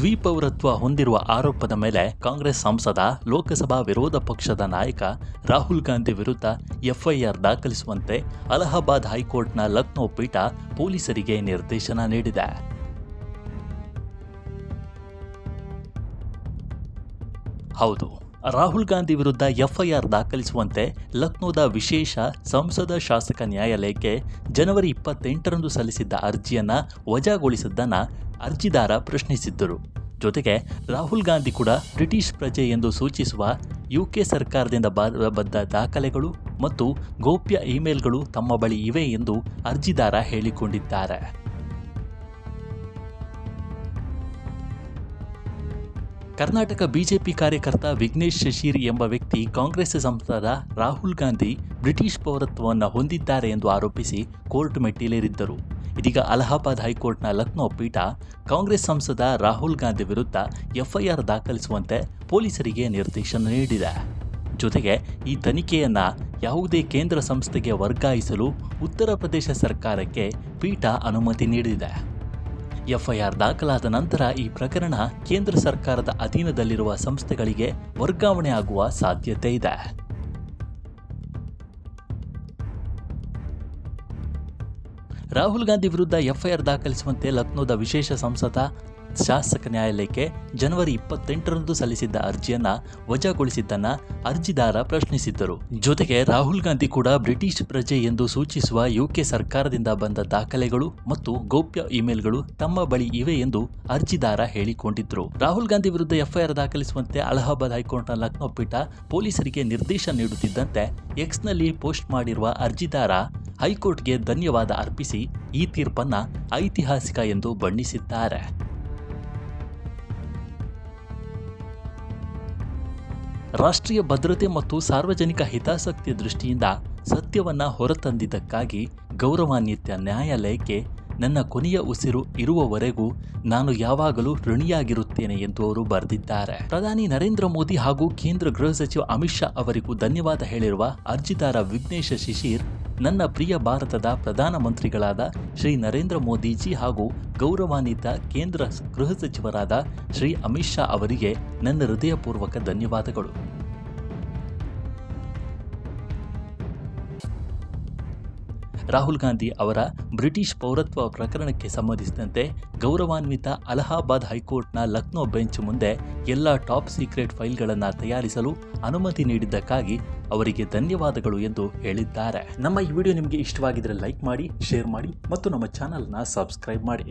ದ್ವಿಪೌರತ್ವ ಹೊಂದಿರುವ ಆರೋಪದ ಮೇಲೆ ಕಾಂಗ್ರೆಸ್ ಸಂಸದ ಲೋಕಸಭಾ ವಿರೋಧ ಪಕ್ಷದ ನಾಯಕ ರಾಹುಲ್ ಗಾಂಧಿ ವಿರುದ್ಧ ಎಫ್ಐಆರ್ ದಾಖಲಿಸುವಂತೆ ಅಲಹಾಬಾದ್ ಹೈಕೋರ್ಟ್ನ ಲಕ್ನೋ ಪೀಠ ಪೊಲೀಸರಿಗೆ ನಿರ್ದೇಶನ ನೀಡಿದೆ. ಹೌದು, ರಾಹುಲ್ ಗಾಂಧಿ ವಿರುದ್ಧ ಎಫ್ಐಆರ್ ದಾಖಲಿಸುವಂತೆ ಲಕ್ನೋದ ವಿಶೇಷ ಸಂಸದ ಶಾಸಕ ನ್ಯಾಯಾಲಯಕ್ಕೆ ಜನವರಿ 28ರಂದು ಸಲ್ಲಿಸಿದ್ದ ಅರ್ಜಿಯನ್ನು ವಜಾಗೊಳಿಸಿದ್ದನ್ನು ಅರ್ಜಿದಾರ ಪ್ರಶ್ನಿಸಿದ್ದರು. ಜೊತೆಗೆ ರಾಹುಲ್ ಗಾಂಧಿ ಕೂಡ ಬ್ರಿಟಿಷ್ ಪ್ರಜೆ ಎಂದು ಸೂಚಿಸುವ ಯುಕೆ ಸರ್ಕಾರದಿಂದ ಬಂದ ದಾಖಲೆಗಳು ಮತ್ತು ಗೌಪ್ಯ ಇಮೇಲ್ಗಳು ತಮ್ಮ ಬಳಿ ಇವೆ ಎಂದು ಅರ್ಜಿದಾರ ಹೇಳಿಕೊಂಡಿದ್ದಾರೆ. ಕರ್ನಾಟಕ ಬಿಜೆಪಿ ಕಾರ್ಯಕರ್ತ ವಿಘ್ನೇಶ್ ಶಶಿರ್ ಎಂಬ ವ್ಯಕ್ತಿ ಕಾಂಗ್ರೆಸ್ ಸಂಸದ ರಾಹುಲ್ ಗಾಂಧಿ ಬ್ರಿಟಿಷ್ ಪೌರತ್ವವನ್ನು ಹೊಂದಿದ್ದಾರೆ ಎಂದು ಆರೋಪಿಸಿ ಕೋರ್ಟ್ ಮೆಟ್ಟಿಲೇರಿದ್ದರು. ಇದೀಗ ಅಲಹಾಬಾದ್ ಹೈಕೋರ್ಟ್ನ ಲಕ್ನೋ ಪೀಠ ಕಾಂಗ್ರೆಸ್ ಸಂಸದ ರಾಹುಲ್ ಗಾಂಧಿ ವಿರುದ್ಧ ಎಫ್ಐಆರ್ ದಾಖಲಿಸುವಂತೆ ಪೊಲೀಸರಿಗೆ ನಿರ್ದೇಶನ ನೀಡಿದೆ. ಜೊತೆಗೆ ಈ ತನಿಖೆಯನ್ನು ಯಾವುದೇ ಕೇಂದ್ರ ಸಂಸ್ಥೆಗೆ ವರ್ಗಾಯಿಸಲು ಉತ್ತರ ಪ್ರದೇಶ ಸರ್ಕಾರಕ್ಕೆ ಪೀಠ ಅನುಮತಿ ನೀಡಿದೆ. ಎಫ್ಐಆರ್ ದಾಖಲಾದ ನಂತರ ಈ ಪ್ರಕರಣ ಕೇಂದ್ರ ಸರ್ಕಾರದ ಅಧೀನದಲ್ಲಿರುವ ಸಂಸ್ಥೆಗಳಿಗೆ ವರ್ಗಾವಣೆ ಆಗುವ ಸಾಧ್ಯತೆ ಇದೆ. ರಾಹುಲ್ ಗಾಂಧಿ ವಿರುದ್ಧ ಎಫ್ಐಆರ್ ದಾಖಲಿಸುವಂತೆ ಲಕ್ನೋದ ವಿಶೇಷ ಸಂಸದ ಶಾಸಕ ನ್ಯಾಯಾಲಯಕ್ಕೆ ಜನವರಿ 28ರಂದು ಸಲ್ಲಿಸಿದ್ದ ಅರ್ಜಿಯನ್ನು ವಜಾಗೊಳಿಸಿದ್ದನ್ನು ಅರ್ಜಿದಾರ ಪ್ರಶ್ನಿಸಿದ್ದರು. ಜೊತೆಗೆ ರಾಹುಲ್ ಗಾಂಧಿ ಕೂಡ ಬ್ರಿಟಿಷ್ ಪ್ರಜೆ ಎಂದು ಸೂಚಿಸುವ ಯುಕೆ ಸರ್ಕಾರದಿಂದ ಬಂದ ದಾಖಲೆಗಳು ಮತ್ತು ಗೌಪ್ಯ ಇಮೇಲ್ಗಳು ತಮ್ಮ ಬಳಿ ಇವೆ ಎಂದು ಅರ್ಜಿದಾರ ಹೇಳಿಕೊಂಡಿದ್ರು. ರಾಹುಲ್ ಗಾಂಧಿ ವಿರುದ್ಧ ಎಫ್ಐಆರ್ ದಾಖಲಿಸುವಂತೆ ಅಲಹಾಬಾದ್ ಹೈಕೋರ್ಟ್ನ ಲಕ್ನೋ ಪೀಠ ಪೊಲೀಸರಿಗೆ ನಿರ್ದೇಶನ ನೀಡುತ್ತಿದ್ದಂತೆ ಎಕ್ಸ್ನಲ್ಲಿ ಪೋಸ್ಟ್ ಮಾಡಿರುವ ಅರ್ಜಿದಾರ ಹೈಕೋರ್ಟ್ಗೆ ಧನ್ಯವಾದ ಅರ್ಪಿಸಿ ಈ ತೀರ್ಪನ್ನು ಐತಿಹಾಸಿಕ ಎಂದು ಬಣ್ಣಿಸಿದ್ದಾರೆ. ರಾಷ್ಟ್ರೀಯ ಭದ್ರತೆ ಮತ್ತು ಸಾರ್ವಜನಿಕ ಹಿತಾಸಕ್ತಿಯ ದೃಷ್ಟಿಯಿಂದ ಸತ್ಯವನ್ನು ಹೊರತಂದಿದ್ದಕ್ಕಾಗಿ ಗೌರವಾನ್ವಿತ ನ್ಯಾಯಾಲಯಕ್ಕೆ ನನ್ನ ಕೊನೆಯ ಉಸಿರು ಇರುವವರೆಗೂ ನಾನು ಯಾವಾಗಲೂ ಋಣಿಯಾಗಿರುತ್ತೇನೆ ಎಂದು ಅವರು ಬರೆದಿದ್ದಾರೆ. ಪ್ರಧಾನಿ ನರೇಂದ್ರ ಮೋದಿ ಹಾಗೂ ಕೇಂದ್ರ ಗೃಹ ಸಚಿವ ಅಮಿತ್ ಶಾ ಅವರಿಗೂ ಧನ್ಯವಾದ ಹೇಳಿರುವ ಅರ್ಜಿದಾರ ವಿಘ್ನೇಶ್ ಶಶಿರ್, ನನ್ನ ಪ್ರಿಯ ಭಾರತದ ಪ್ರಧಾನಮಂತ್ರಿಗಳಾದ ಶ್ರೀ ನರೇಂದ್ರ ಮೋದಿಜಿ ಹಾಗೂ ಗೌರವಾನ್ವಿತ ಕೇಂದ್ರ ಗೃಹ ಸಚಿವರಾದ ಶ್ರೀ ಅಮಿತ್ ಶಾ ಅವರಿಗೆ ನನ್ನ ಹೃದಯಪೂರ್ವಕ ಧನ್ಯವಾದಗಳು. ರಾಹುಲ್ ಗಾಂಧಿ ಅವರ ಬ್ರಿಟಿಷ್ ಪೌರತ್ವ ಪ್ರಕರಣಕ್ಕೆ ಸಂಬಂಧಿಸಿದಂತೆ ಗೌರವಾನ್ವಿತ ಅಲಹಾಬಾದ್ ಹೈಕೋರ್ಟ್ನ ಲಕ್ನೋ ಬೆಂಚ್ ಮುಂದೆ ಎಲ್ಲ ಟಾಪ್ ಸೀಕ್ರೆಟ್ ಫೈಲ್ಗಳನ್ನು ತಯಾರಿಸಲು ಅನುಮತಿ ನೀಡಿದ್ದಕ್ಕಾಗಿ ಅವರಿಗೆ ಧನ್ಯವಾದಗಳು ಎಂದು ಹೇಳಿದ್ದಾರೆ. ನಮ್ಮ ಈ ವಿಡಿಯೋ ನಿಮಗೆ ಇಷ್ಟವಾಗಿದ್ದರೆ ಲೈಕ್ ಮಾಡಿ, ಶೇರ್ ಮಾಡಿ ಮತ್ತು ನಮ್ಮ ಚಾನಲ್ನ ಸಬ್ಸ್ಕ್ರೈಬ್ ಮಾಡಿ.